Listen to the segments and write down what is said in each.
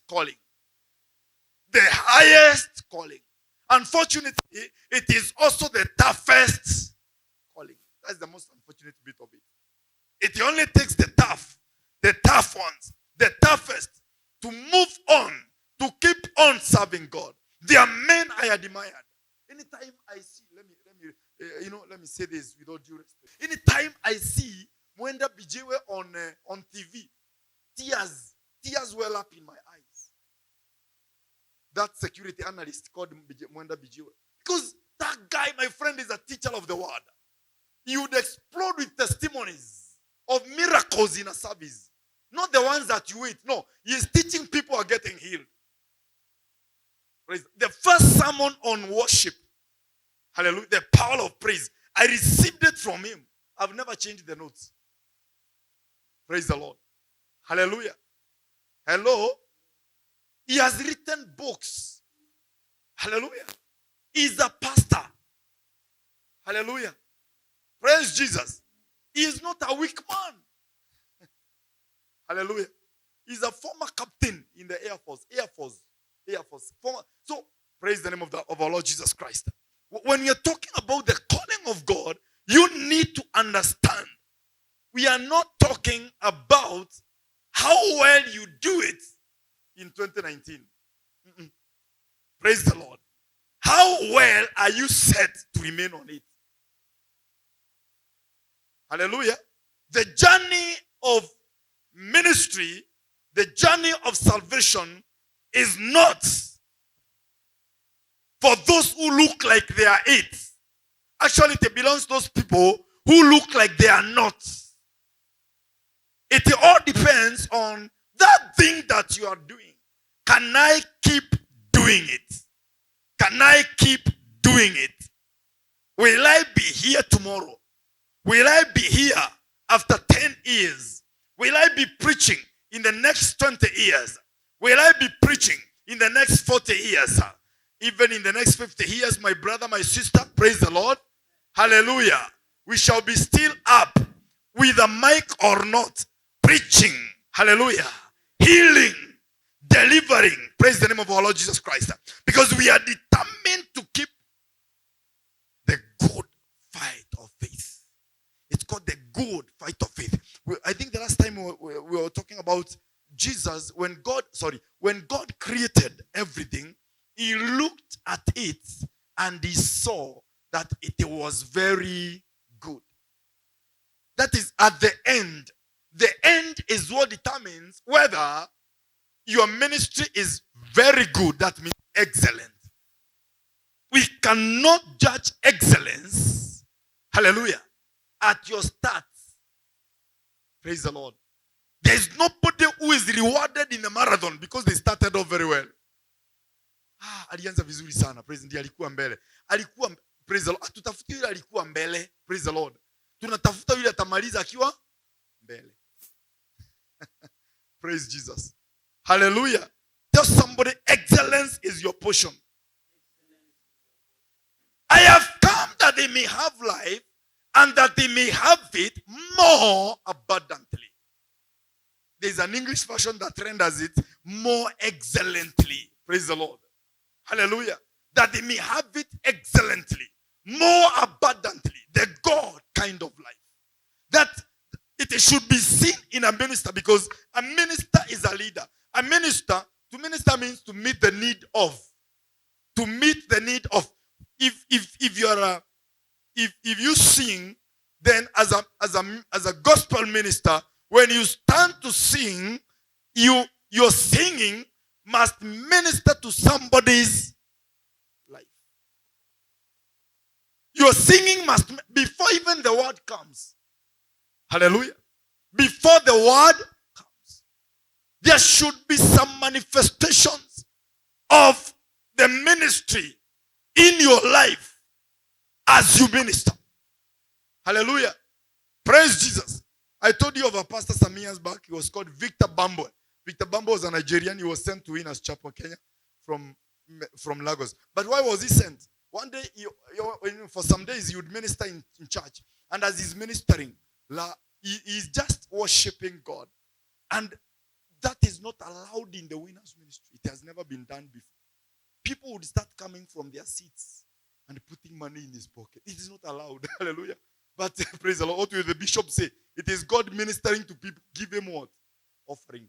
calling. The highest calling. Unfortunately, it is also the toughest calling. That's the most unfortunate bit of it. It only takes the tough ones, the toughest, to move on, to keep on serving God. There are men I admired. Anytime I see, let me say this without due respect. Anytime I see Mwenda Bijiwe on TV, tears well up in my eyes. That security analyst called Mwenda Bijiwe. Because that guy, my friend, is a teacher of the word. He would explode with testimonies of miracles in a service. Not the ones that you eat. No, he is teaching people are getting healed. The first sermon on worship, hallelujah, the power of praise, I received it from him. I've never changed the notes. Praise the Lord. Hallelujah. Hello. He has written books. Hallelujah. He's a pastor. Hallelujah. Praise Jesus. He is not a weak man. Hallelujah. He's a former captain in the Air Force. So, praise the name of our Lord Jesus Christ. When you're talking about the calling of God, you need to understand. We are not talking about how well you do it in 2019. Praise the Lord. How well are you set to remain on it? Hallelujah. The journey of ministry, the journey of salvation is not for those who look like they are it. Actually, it belongs to those people who look like they are not. It all depends on that thing that you are doing. Can I keep doing it? Can I keep doing it? Will I be here tomorrow? Will I be here after 10 years? Will I be preaching in the next 20 years? Will I be preaching in the next 40 years? Even in the next 50 years, my brother, my sister, praise the Lord. Hallelujah. We shall be still up with a mic or not, preaching. Hallelujah. Healing, delivering. Praise the name of our Lord Jesus Christ. Because we are determined to keep the good fight of faith. It's called the good fight of faith. I think the last time we were talking about Jesus, when God created everything, he looked at it and he saw that it was very good. That is at the end. The end is what determines whether your ministry is very good. That means excellent. We cannot judge excellence, hallelujah, at your start. Praise the Lord. There is nobody who is rewarded in a marathon because they started off very well. Alianza vizuri sana. Praise ndiye alikuwa mbele. Praise the Lord. Tutafuti yule alikuwa mbele. Praise the Lord. Tunatafuta yule atamaliza akiwa mbele. Praise Jesus. Hallelujah. Tell somebody, excellence is your portion. I have come that they may have life and that they may have it more abundantly. There's an English version that renders it more excellently. Praise the Lord. Hallelujah. That they may have it excellently, more abundantly. The God kind of life. That it should be seen in a minister, because a minister is a leader. To minister means to meet the need of. To meet the need of. If you sing, then as a gospel minister, when you stand to sing, your singing must minister to somebody's life. Your singing must, before even the word comes. Hallelujah. Before the word comes, there should be some manifestations of the ministry in your life as you minister. Hallelujah. Praise Jesus. I told you of a pastor some years back. He was called Victor Bambo. Victor Bambo was a Nigerian. He was sent to Winners Chapel, Kenya, from Lagos. But why was he sent? One day, for some days, he would minister in church. And as he's ministering, he's just worshiping God. And that is not allowed in the winners ministry. It has never been done before. People would start coming from their seats and putting money in his pocket. It is not allowed. Hallelujah. But praise the Lord. What will the bishop say? It is God ministering to people. Give him what? Offering.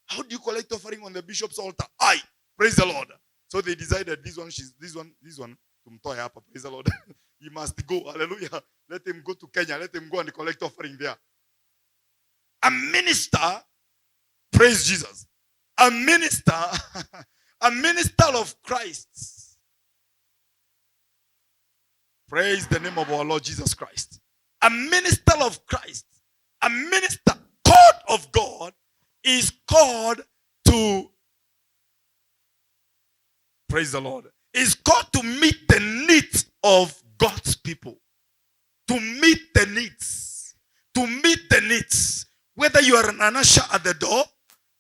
How do you collect offering on the bishop's altar? Praise the Lord. So they decided this one, tumtoe hapa. Praise the Lord. He must go. Hallelujah. Let him go to Kenya. Let him go and collect offering there. A minister, praise Jesus. A minister of Christ. Praise the name of our Lord Jesus Christ. A minister of Christ. A minister called of God is called to, praise the Lord, is called to meet the needs of God's people. To meet the needs. To meet the needs. Whether you are an usher at the door,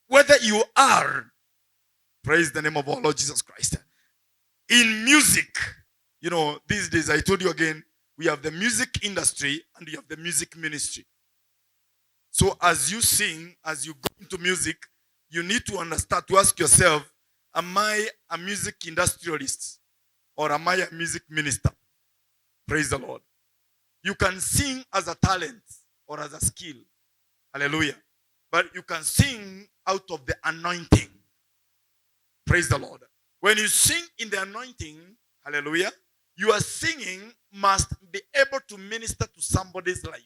whether you are, praise the name of our Lord Jesus Christ, in music. You know, these days, I told you again, we have the music industry and we have the music ministry. So as you sing, as you go into music, you need to understand, to ask yourself, am I a music industrialist or am I a music minister? Praise the Lord. You can sing as a talent or as a skill. Hallelujah. But you can sing out of the anointing. Praise the Lord. When you sing in the anointing, hallelujah, your singing must be able to minister to somebody's life.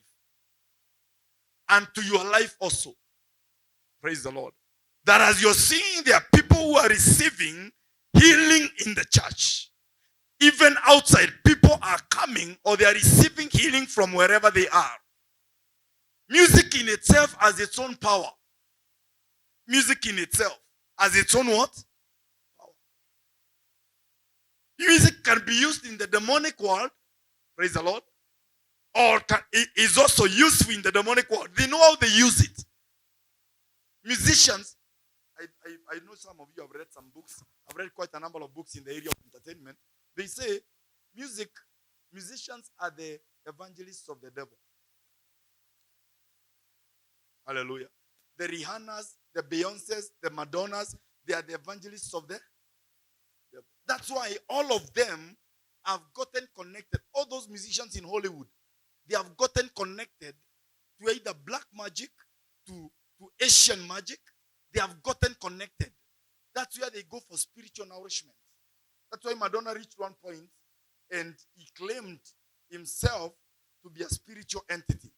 And to your life also. Praise the Lord. That as you're singing, there are people who are receiving healing in the church. Even outside, people are coming or they are receiving healing from wherever they are. Music in itself has its own power. Music in itself has its own what? Power. Music can be used in the demonic world. Praise the Lord. Or is also useful in the demonic world. They know how they use it. Musicians, I know some of you have read some books. I've read quite a number of books in the area of entertainment. They say musicians are the evangelists of the devil. Hallelujah. The Rihannas, the Beyoncés, the Madonnas, they are the evangelists of the devil. That's why all of them have gotten connected. All those musicians in Hollywood, they have gotten connected to either black magic, to Asian magic. They have gotten connected. That's where they go for spiritual nourishment. That's why Madonna reached one point and he claimed himself to be a spiritual entity.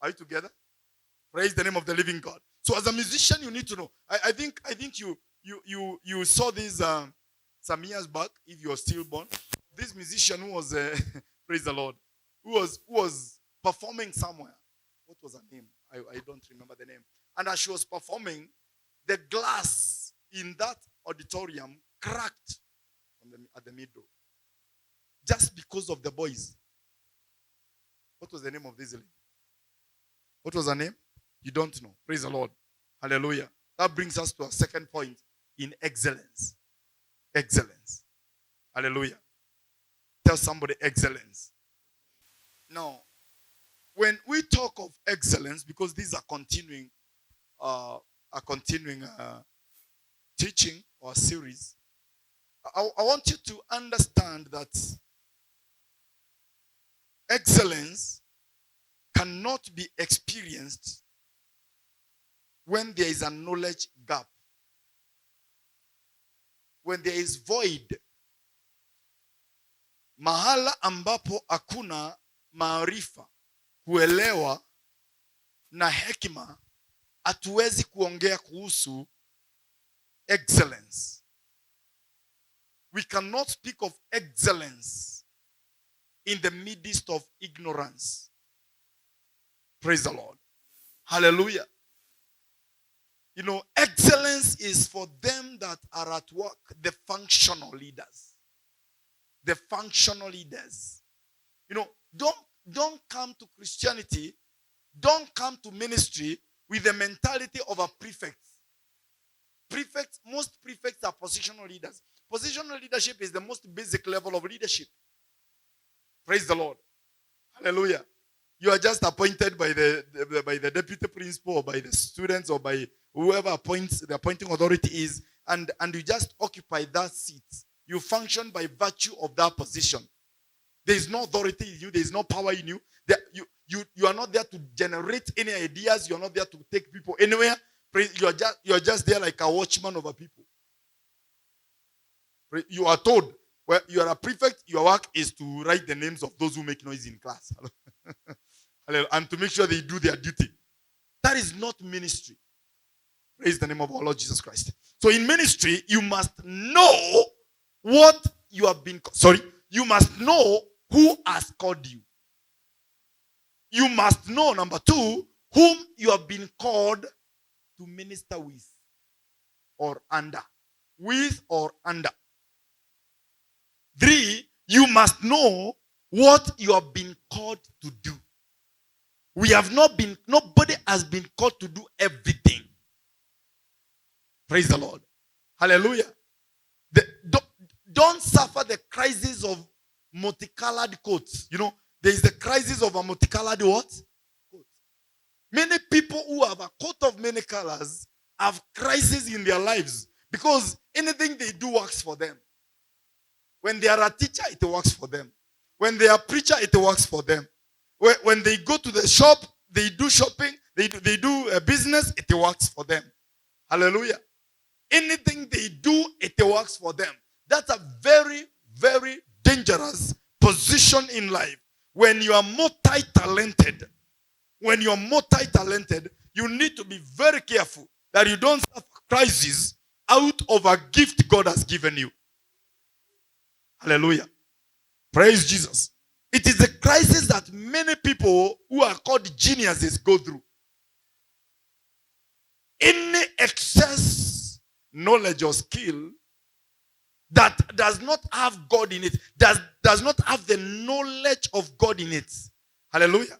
Are you together? Praise the name of the living God. So as a musician, you need to know. I think you saw this some years back, if you're still born. This musician who was, praise the Lord, who was performing somewhere. What was her name? I don't remember the name. And as she was performing, the glass in that auditorium cracked at the middle. Just because of the boys. What was the name of this lady? What was her name? You don't know. Praise the Lord. Hallelujah. That brings us to our second point in excellence. Excellence. Hallelujah. Tell somebody excellence. Now, when we talk of excellence, because these are continuing teaching or series, I want you to understand that excellence cannot be experienced when there is a knowledge gap. When there is void. Mahala ambapo hakuna maarifa, kuelewa na hekima, hatuwezi kuongea kuhusu excellence. We cannot speak of excellence in the midst of ignorance. Praise the Lord. Hallelujah. You know, excellence is for them that are at work, the functional leaders. The functional leaders. You know, don't come to Christianity, don't come to ministry with the mentality of a prefect. Most prefects are positional leaders. Positional leadership is the most basic level of leadership. Praise the Lord. Hallelujah. You are just appointed by the deputy principal or by the students or by whoever appoints, the appointing authority is, and you just occupy that seat. You function by virtue of that position. There is no authority in you. There is no power in you. You are not there to generate any ideas. You are not there to take people anywhere. You are just there like a watchman over people. You are told, well, you are a prefect. Your work is to write the names of those who make noise in class. And to make sure they do their duty. That is not ministry. Praise the name of our Lord Jesus Christ. So in ministry, you must know what you have been. You must know who has called you. You must know, number 2, whom you have been called to minister with or under. With or under. 3, you must know what you have been called to do. Nobody has been called to do everything. Praise the Lord. Hallelujah. Don't suffer the crisis of multicolored coats. You know, there is the crisis of a multicolored what? Coat. Many people who have a coat of many colors have crises in their lives because anything they do works for them. When they are a teacher, it works for them. When they are a preacher, it works for them. When they go to the shop, they do shopping, they do a business, it works for them. Hallelujah. Anything they do, it works for them. That's a very, very dangerous position in life. When you are multi-talented, you need to be very careful that you don't suffer crisis out of a gift God has given you. Hallelujah. Praise Jesus. It is a crisis that many people who are called geniuses go through. Any excess knowledge or skill that does not have God in it, does not have the knowledge of God in it, hallelujah,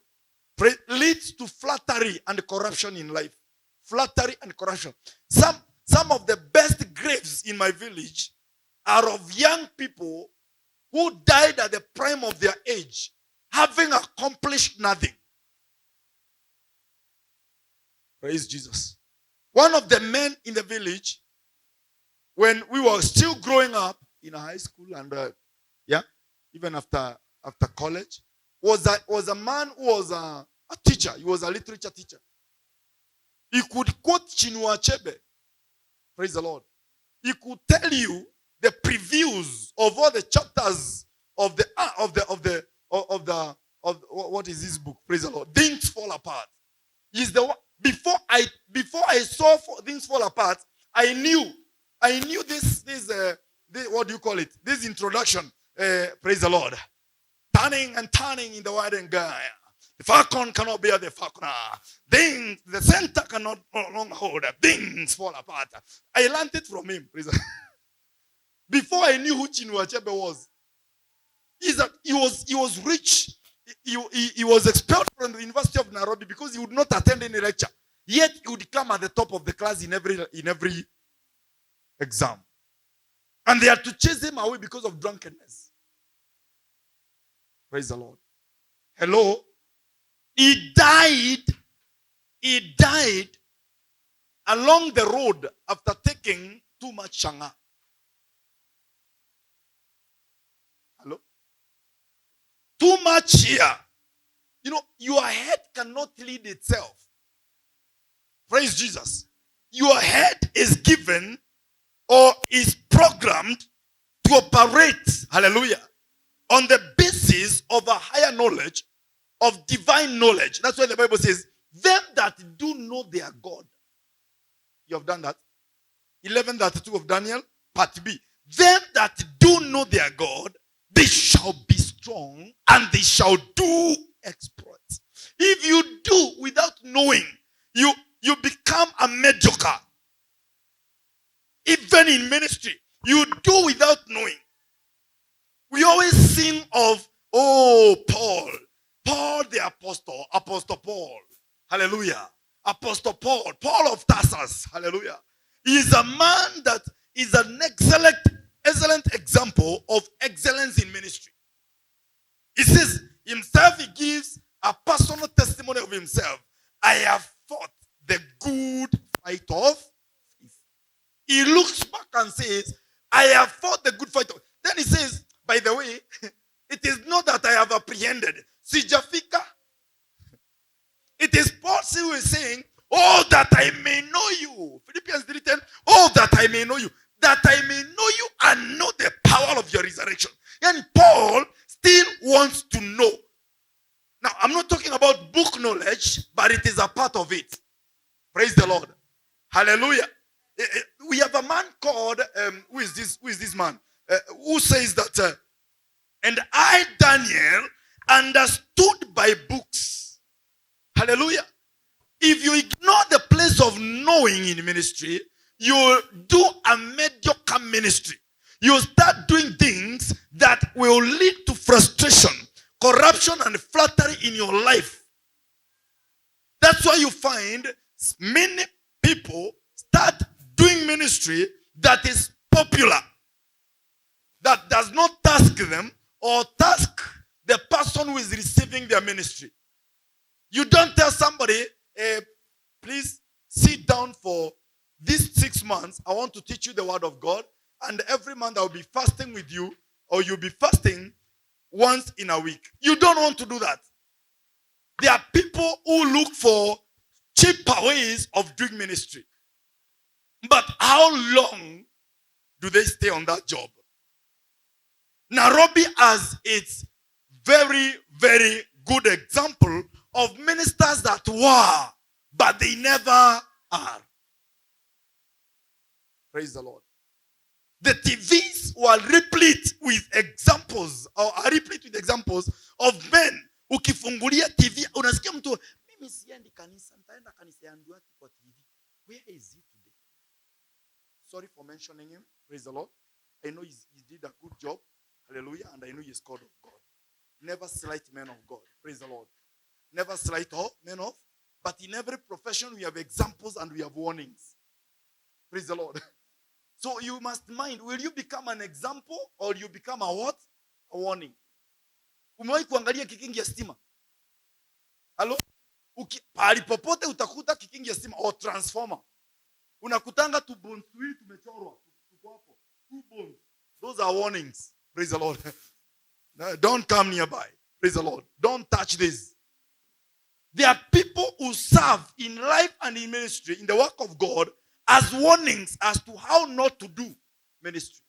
leads to flattery and corruption in life. Flattery and corruption. Some of the best graves in my village are of young people who died at the prime of their age, having accomplished nothing. Praise Jesus. One of the men in the village, when we were still growing up in high school and even after college, was a man who was a teacher. He was a literature teacher. He could quote Chinua Achebe. Praise the Lord. He could tell you the previews of all the chapters of what is this book? Praise the Lord. Things Fall Apart. He's the one. Before I saw Things Fall Apart, I knew this what do you call it? This introduction. Praise the Lord. Turning and turning in the wide and guy. The falcon cannot bear the falconer. Things, the center cannot no longer hold. Things fall apart. I learned it from him. Praise the Lord. Before I knew who Chinua Achebe was, he was rich. He was expelled from the University of Nairobi because he would not attend any lecture. Yet he would come at the top of the class in every exam. And they had to chase him away because of drunkenness. Praise the Lord. Hello. He died along the road after taking too much shanga. Hello? Too much here. You know, your head cannot lead itself. Praise Jesus. Your head is given or is programmed to operate, hallelujah, on the basis of a higher knowledge, of divine knowledge. That's why the Bible says, them that do know their God. You have done that. 11:32 of Daniel, part B. Them that do know their God, they shall be strong and they shall do exploits. If you do without knowing, you become a mediocre. Even in ministry, you do without knowing. We always sing of, Paul the apostle, Apostle Paul. Hallelujah. Apostle Paul of Tarsus. Hallelujah. He is a man that is an excellent example of excellence in ministry. He says himself, he gives a personal testimony of himself. I have fought the good fight of faith. He looks back and says, I have fought the good fight. Then he says, by the way, it is not that I have apprehended. Sijafika. It is Paul who is saying, oh, that I may know you. Philippians 3:10, oh, that I may know you. That I may know you and know the power of your resurrection. And Paul still wants to know. Now, I'm not talking about book knowledge, but it is a part of it. Praise the Lord. Hallelujah. We have a man called, who is this man? Who says that, and I, Daniel, understood by books. Hallelujah. If you ignore the place of knowing in ministry, you do a mediocre ministry. You start doing things that will lead to frustration, corruption, and flattery in your life. That's why you find many people start doing ministry that is popular, that does not task them or task the person who is receiving their ministry. You don't tell somebody, please sit down for these 6 months. I want to teach you the word of God. And every month I'll be fasting with you, or you'll be fasting once in a week. You don't want to do that. There are people who look for cheaper ways of doing ministry. But how long do they stay on that job? Nairobi has its very, very good example of ministers that were, but they never are. Praise the Lord. The TVs were replete with examples, or are replete with examples of men. Ukifungulia TV, unasikia mtu, mimi siendi kanisa, nitaenda kanisa yangu wapi kwa TV. Where is he today? Sorry for mentioning him. Praise the Lord. I know he did a good job. Hallelujah. And I know he's called of God. Never slight men of God. Praise the Lord. Never slight men of. But in every profession we have examples and we have warnings. Praise the Lord. So you must mind, will you become an example or you become a what? A warning. Umewahi kuangalia kikingi ya stima? Halo? Pahali popote utakuta kikingi ya stima or transformer. Unakutanga tu bones tuwili tumechorwa. Tuko hapo. 2 bones. Those are warnings. Praise the Lord. Don't come nearby. Praise the Lord. Don't touch this. There are people who serve in life and in ministry, in the work of God, as warnings as to how not to do ministry.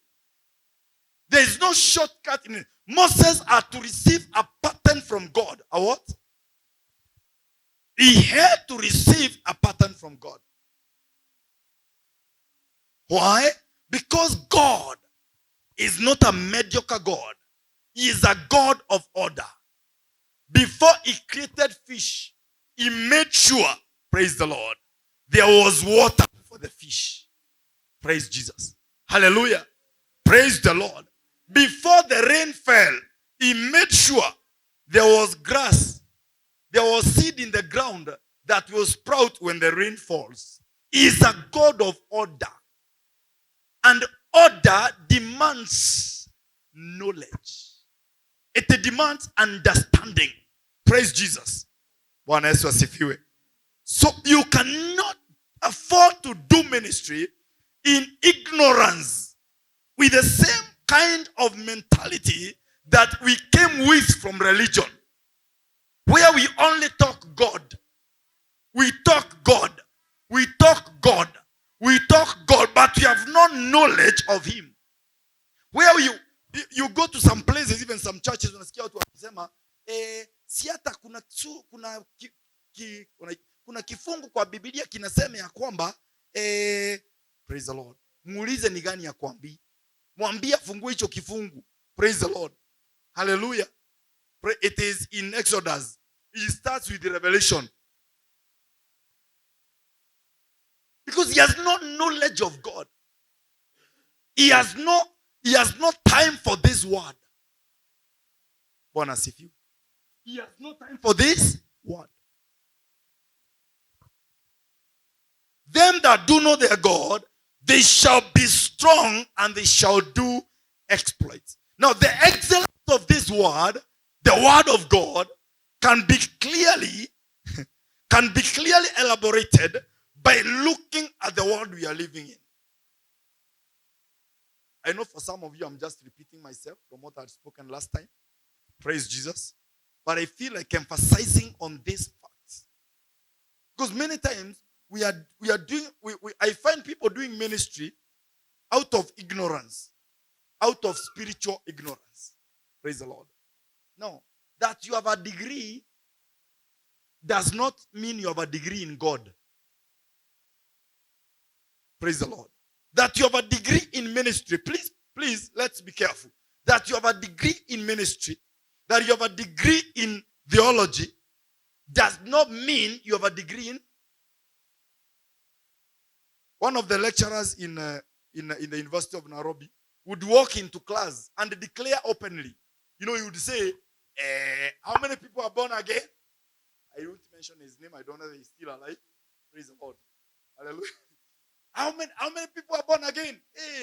There is no shortcut in it. Moses had to receive a pattern from God. A what? He had to receive a pattern from God. Why? Because God is not a mediocre God. He is a God of order. Before he created fish, he made sure, praise the Lord, there was water for the fish. Praise Jesus. Hallelujah. Praise the Lord. Before the rain fell, he made sure there was grass. There was seed in the ground that will sprout when the rain falls. He is a God of order. And order demands knowledge. It demands understanding. Praise Jesus. Bwana Yesu asifiwe. So you cannot afford to do ministry in ignorance with the same kind of mentality that we came with from religion, where we only talk God. We talk God. We talk God. We talk God, but we have no knowledge of him. Where you go to some places, even some churches, unasikia watu wanasema, si hata kuna kifungu kwa Biblia kinasema ya kwamba praise the Lord. Muulize ni gani ya kuambia. Mwambie afungue hicho kifungu. Praise the Lord. Hallelujah. It is in Exodus. It starts with the revelation. Because he has no knowledge of God. He has no time for this word. Bwana asifiwe. He has no time for this word. Them that do know their God, they shall be strong and they shall do exploits. Now the excellence of this word, the word of God, can be clearly elaborated by looking at the world we are living in. I know for some of you, I'm just repeating myself from what I'd spoken last time. Praise Jesus. But I feel like emphasizing on this fact. Because many times I find people doing ministry out of ignorance, out of spiritual ignorance. Praise the Lord. No, that you have a degree does not mean you have a degree in God. Praise the Lord. That you have a degree in ministry. Please, let's be careful. That you have a degree in ministry, that you have a degree in theology, does not mean you have a degree in. One of the lecturers in the University of Nairobi would walk into class and declare openly. He would say, how many people are born again? I won't mention his name. I don't know if he's still alive. Praise the Lord. Hallelujah. How many people are born again?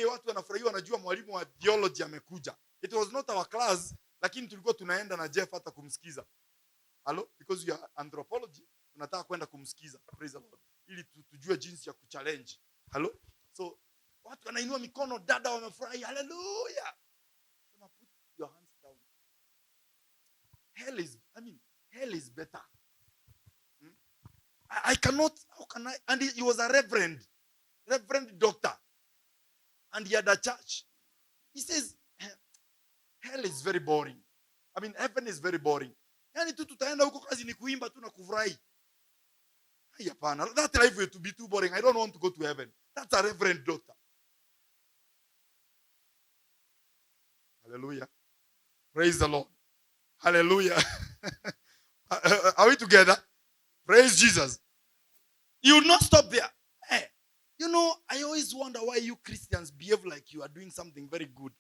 Watu wanafurahi wanajua mwalimu wa theology amekuja. It was not our class, lakini tulikuwa tunaenda na Jeff hata kumsikiza. Hello? Because you are anthropology, tunataka kwenda kumsikiza. Praise the Lord. Ili tujue jinsi ya kuchallenge. Hello? So, watu wanainua mikono, dada wamefurahi. Hallelujah. Put your hands down. Hell is better. I cannot, how can I? And he was a reverend doctor. And he had a church. He says, hell is very boring. Heaven is very boring. Yani tu tutaenda huko kazi ni kuimba tu na kufurahi. Hapana, that life will be too boring. I don't want to go to heaven. That's a reverend doctor. Hallelujah. Praise the Lord. Hallelujah. Are we together? Praise Jesus. You will not stop there. I always wonder why you Christians behave like you are doing something very good.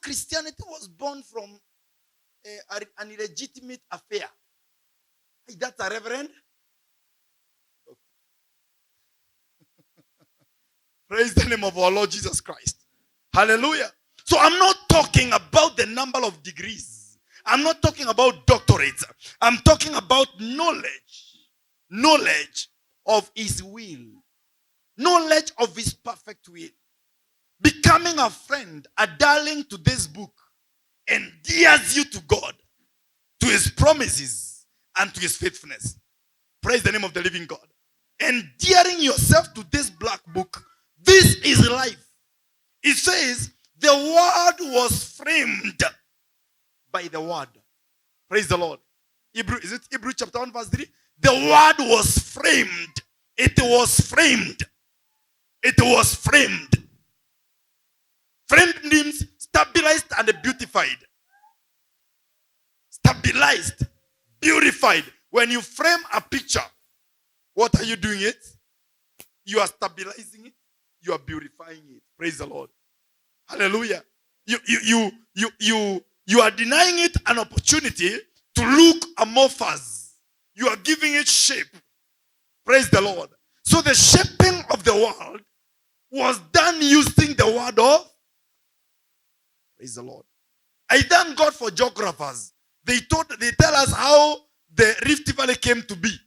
Christianity was born from an illegitimate affair. That's a reverend. Okay. Praise the name of our Lord Jesus Christ. Hallelujah. So I'm not talking about the number of degrees. I'm not talking about doctorates. I'm talking about knowledge. Knowledge of his will. Knowledge of his perfect will. Becoming a friend, a darling to this book, endears you to God, to his promises, and to his faithfulness. Praise the name of the living God. Endearing yourself to this black book. This is life. It says, the word was framed by the word. Praise the Lord. Is it Hebrew chapter 1 verse 3? The word was framed. It was framed. It was framed. Framed means stabilized and beautified. Stabilized, beautified. When you frame a picture, what are you doing it? You are stabilizing it. You are beautifying it. Praise the Lord. Hallelujah. You are denying it an opportunity to look amorphous. You are giving it shape. Praise the Lord. So the shaping of the world was done using the word of. Praise the Lord. I thank God for geographers. They tell us how the Rift Valley came to be.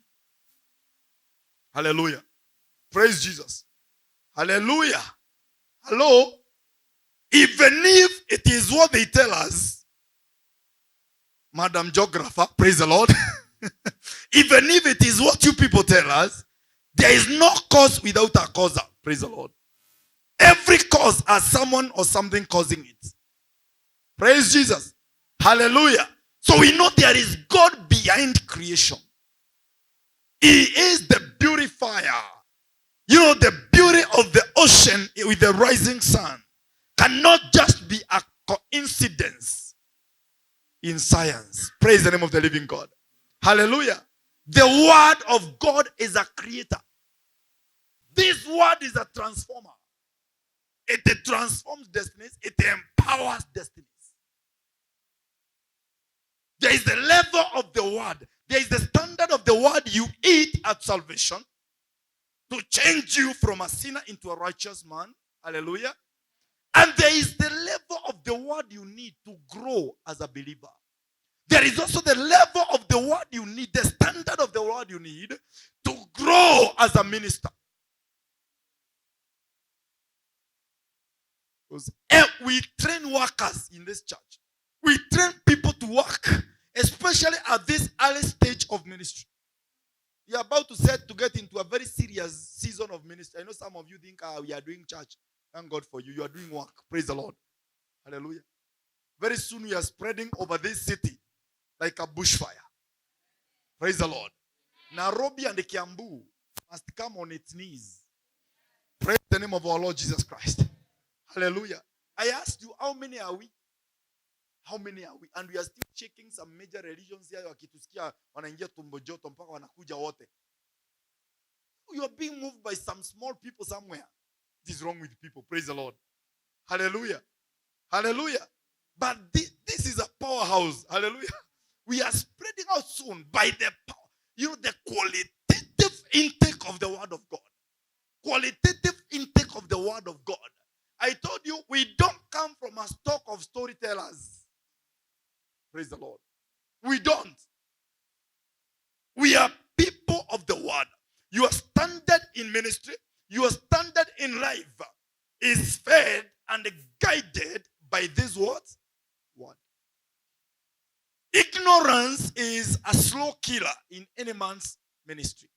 Hallelujah. Praise Jesus. Hallelujah. Hello. Even if it is what they tell us, Madam Geographer, praise the Lord. Even if it is what you people tell us, there is no cause without a causer. Praise the Lord. Every cause has someone or something causing it. Praise Jesus. Hallelujah. So we know there is God behind creation. He is the beautifier. The beauty of the ocean with the rising sun cannot just be a coincidence in science. Praise the name of the living God. Hallelujah. The word of God is a creator. This word is a transformer. It transforms destinies. It empowers destinies. There is the level of the word. There is the standard of the word you eat at salvation to change you from a sinner into a righteous man. Hallelujah. And there is the level of the word you need to grow as a believer. There is also the level of the word you need, the standard of the word you need to grow as a minister. Because we train workers in this church. We train people to work, especially at this early stage of ministry. You're about to get into a very serious season of ministry. I know some of you think we are doing church. Thank God for you. You are doing work. Praise the Lord. Hallelujah. Very soon we are spreading over this city like a bushfire. Praise the Lord. Nairobi and the Kiambu must come on its knees. Praise the name of our Lord Jesus Christ. Hallelujah. I asked you, how many are we? How many are we? And we are still checking some major religions here. Wakitusikia wanaingia tumbo joto mpaka wanakuja wote. You are being moved by some small people somewhere. What is wrong with people? Praise the Lord. Hallelujah. Hallelujah. But this is a powerhouse. Hallelujah. We are spreading out soon by the power. The qualitative intake of the word of God. Qualitative intake of the word of God. I told you, we don't come from a stock of storytellers. Praise the Lord. We don't. We are people of the word. Your standard in ministry, your standard in life is fed and guided by this word. Ignorance is a slow killer in any man's ministry.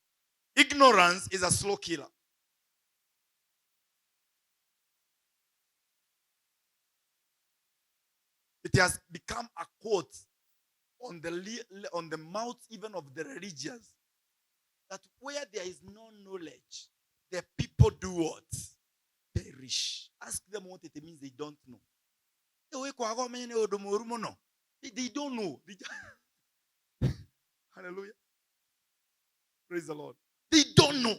Ignorance is a slow killer. It has become a quote on the mouth even of the religious that where there is no knowledge, the people do what? Perish. Ask them what it means. They don't know. They don't know. Hallelujah. Praise the Lord. They don't know.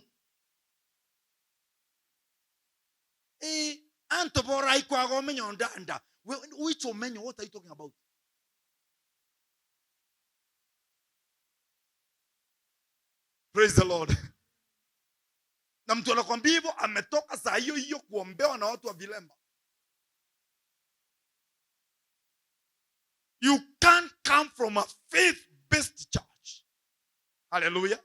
Which menu? What are you talking about? Praise the Lord. Na mtu anakwambia hivyo ametoka saa hiyo kuombewa na watu wa vilemba. You can't come from a faith-based church. Hallelujah.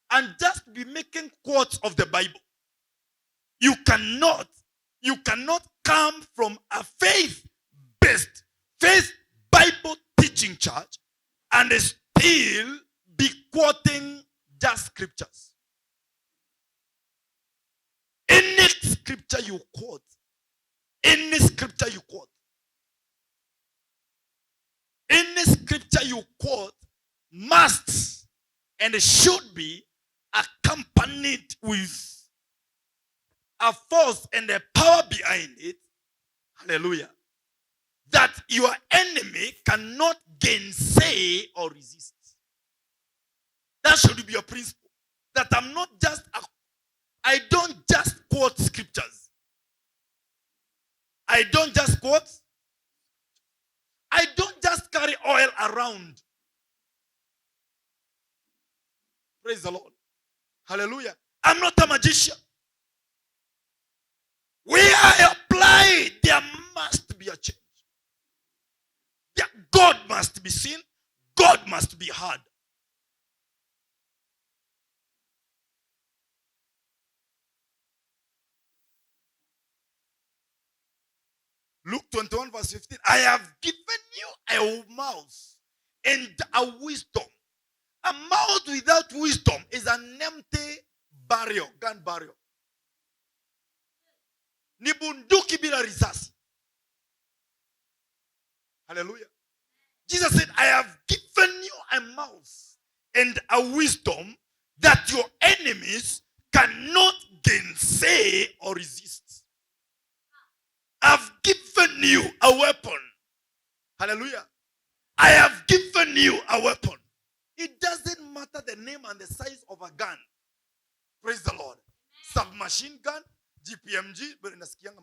And just be making quotes of the Bible. You cannot come from a faith-based, faith Bible teaching church and still be quoting just scriptures. Any scripture you quote, any scripture you quote must and should be accompanied with a force and a power behind it. Hallelujah. That your enemy cannot gainsay or resist. That should be your principle. That I don't just quote scriptures. I don't just carry oil around. Praise the Lord. Hallelujah. I'm not a magician. Where I apply, there must be a change. God must be seen. God must be heard. Luke 21 verse 15. I have given you a mouth and a wisdom. A mouth without wisdom is an empty barrel, gun barrel. Ni bunduki bila risasi. Hallelujah. Jesus said, I have given you a mouth and a wisdom that your enemies cannot gainsay or resist. I've given you a weapon. Hallelujah. I have given you a weapon. It doesn't matter the name and the size of a gun. Praise the Lord. Submachine gun, GPMG, but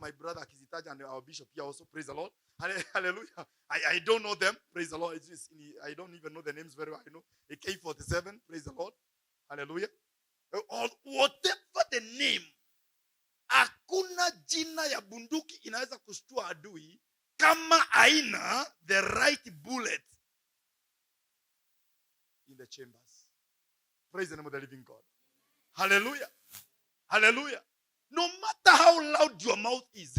my brother akizitaja and our bishop here also. Praise the Lord. Hallelujah. I don't know them. Praise the Lord. I don't even know the names very well. I know AK-47. Praise the Lord. Hallelujah. Or whatever the name. Hakuna jina ya bunduki inaweza kushtua adui kama haina the right bullet in the chambers. Praise the name of the living God. Hallelujah. Hallelujah. No matter how loud your mouth is,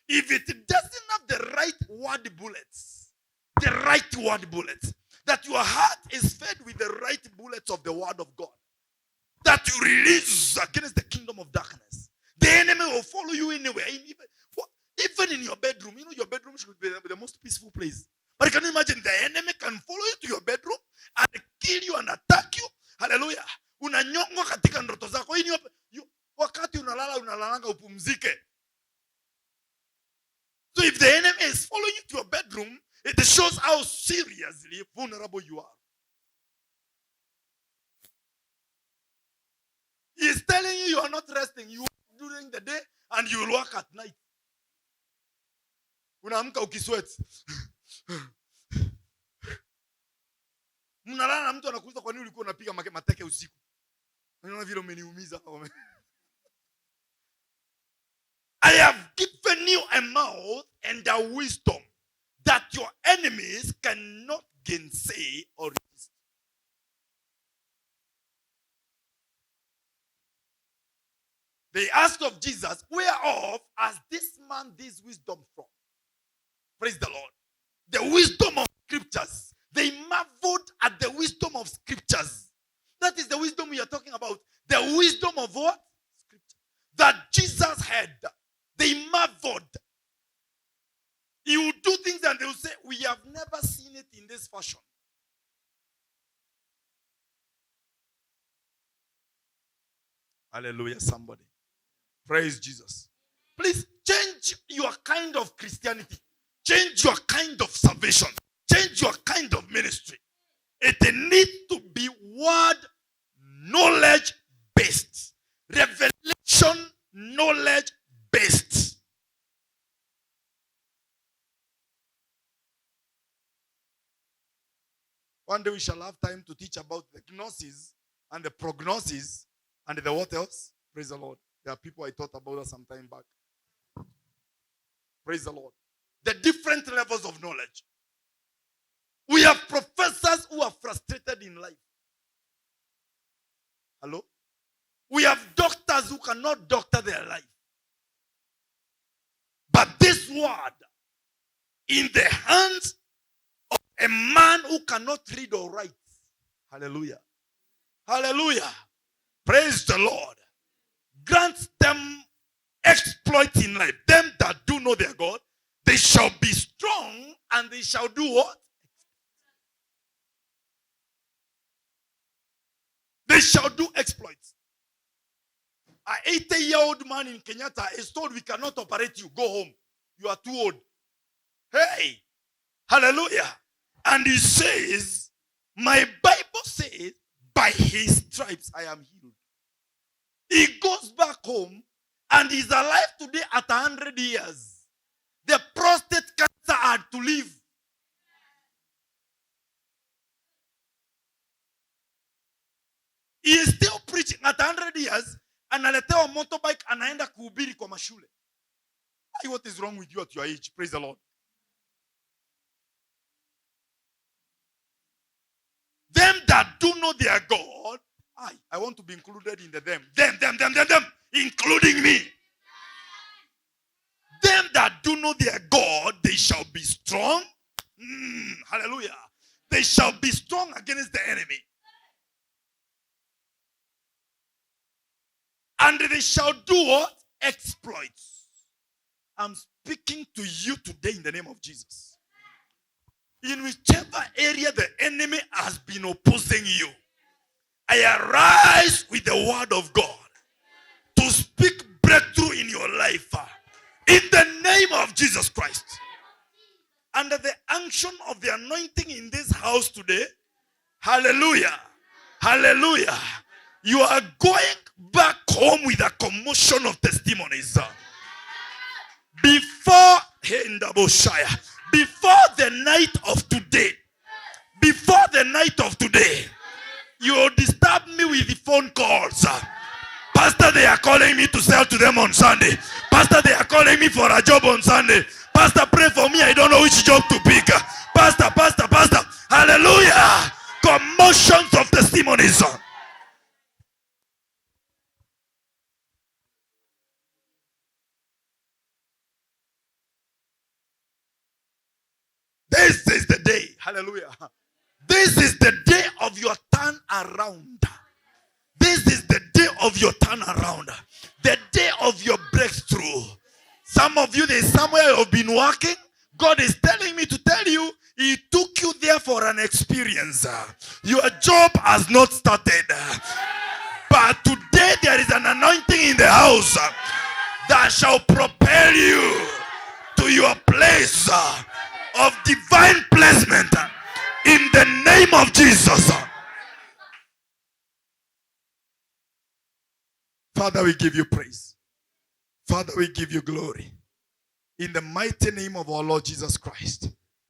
if it doesn't have the right word bullets, that your heart is fed with the right bullets of the word of God, that you release against the kingdom of darkness, the enemy will follow you anywhere. Even in your bedroom, your bedroom should be the most peaceful place. But can you imagine the enemy can follow you to your bedroom and kill you and attack you? Hallelujah. Unanyongwa katika ndoto zako. Wakati unalalanga upumzike. So if the enemy is following you to your bedroom, it shows how seriously vulnerable you are. He is telling you are not resting. You work during the day and you will work at night. Unaamka ukisweat. Mnalala na mtu anakuuliza kwa nini ulikuwa unapiga mateke usiku. Unaona vile umeniumiza. I have given you a mouth and a wisdom that your enemies cannot gainsay or resist. They asked of Jesus, whereof has this man this wisdom from? Praise the Lord. The wisdom of scriptures. They marveled at the wisdom of scriptures. That is the wisdom we are talking about. The wisdom of what? Scripture. That Jesus had. They marveled. He would do things and they would say, we have never seen it in this fashion. Hallelujah, somebody. Praise Jesus. Please change your kind of Christianity. Change your kind of salvation. Change your kind of ministry. It needs to be word knowledge based. Revelation knowledge based. One day we shall have time to teach about the gnosis and the prognosis and the what else? Praise the Lord. There are people I taught about that some time back. Praise the Lord. The different levels of knowledge. We have professors who are frustrated in life. Hello? We have doctors who cannot doctor their life. But this word, in the hands of a man who cannot read or write. Hallelujah. Hallelujah. Praise the Lord. Grants them exploit in life. Them that do know their God, they shall be strong and they shall do what? They shall do exploits. An 80-year-old man in Kenyatta is told, we cannot operate you. Go home. You are too old. Hey. Hallelujah. And he says, my Bible says, by his stripes I am healed. He goes back home and is alive today at 100 years. The prostate cancer had to leave. He is still preaching at 100 years. Analetewa motorbike anaenda kuhubiri kwa mashule. What is wrong with you at your age? Praise the Lord. Them that do know their God, I want to be included in the them, including me. Them that do know their God, they shall be strong. Hallelujah. They shall be strong against the enemy. And they shall do what? Exploits. I'm speaking to you today in the name of Jesus. In whichever area the enemy has been opposing you, I arise with the word of God to speak breakthrough in your life. In the name of Jesus Christ. Under the unction of the anointing in this house today, hallelujah, hallelujah, you are going back home with a commotion of testimonies. Before the night of today, you will disturb me with the phone calls. Pastor, they are calling me to sell to them on Sunday. Pastor, they are calling me for a job on Sunday. Pastor, pray for me. I don't know which job to pick. Pastor. Pastor. Hallelujah. Commotions of testimonies. Hallelujah. This is the day of your turn around. This is the day of your turnaround. The day of your breakthrough. Some of you, there's somewhere you've been working. God is telling me to tell you, He took you there for an experience. Your job has not started. But today there is an anointing in the house that shall propel you to your place of divine placement in the name of Jesus. Father, we give you praise. Father, we give you glory. In the mighty name of our Lord Jesus Christ.